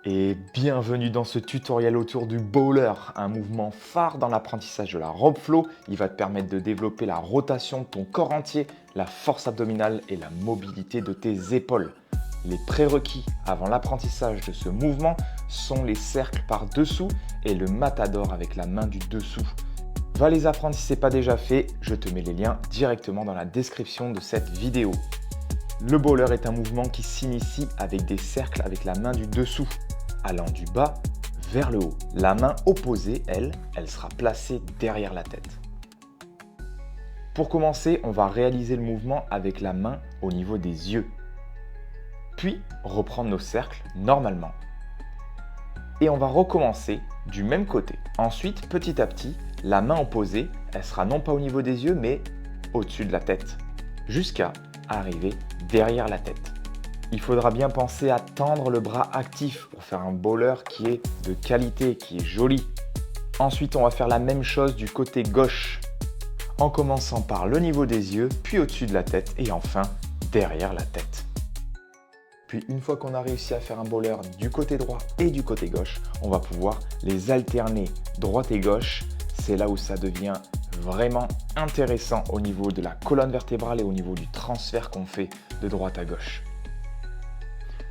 Et bienvenue dans ce tutoriel autour du bowler, un mouvement phare dans l'apprentissage de la rope flow. Il va te permettre de développer la rotation de ton corps entier, la force abdominale et la mobilité de tes épaules. Les prérequis avant l'apprentissage de ce mouvement sont les cercles par dessous et le matador avec la main du dessous. Va les apprendre si ce n'est pas déjà fait, je te mets les liens directement dans la description de cette vidéo. Le bowler est un mouvement qui s'initie avec des cercles avec la main du dessous, allant du bas vers le haut. La main opposée, elle sera placée derrière la tête. Pour commencer, on va réaliser le mouvement avec la main au niveau des yeux. Puis, reprendre nos cercles normalement. Et on va recommencer du même côté. Ensuite, petit à petit, la main opposée, elle sera non pas au niveau des yeux, mais au-dessus de la tête, jusqu'à arriver derrière la tête. Il faudra bien penser à tendre le bras actif pour faire un bowler qui est de qualité, qui est joli. Ensuite, on va faire la même chose du côté gauche, en commençant par le niveau des yeux, puis au-dessus de la tête et enfin derrière la tête. Puis une fois qu'on a réussi à faire un bowler du côté droit et du côté gauche, on va pouvoir les alterner droite et gauche. C'est là où ça devient vraiment intéressant au niveau de la colonne vertébrale et au niveau du transfert qu'on fait de droite à gauche.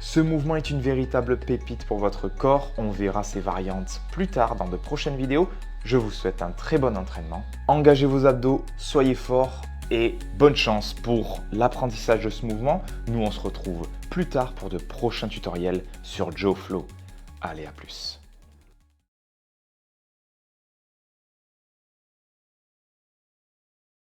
Ce mouvement est une véritable pépite pour votre corps. On verra ces variantes plus tard dans de prochaines vidéos. Je vous souhaite un très bon entraînement. Engagez vos abdos, soyez forts et bonne chance pour l'apprentissage de ce mouvement. Nous, on se retrouve plus tard pour de prochains tutoriels sur Joe Flow. Allez, à plus.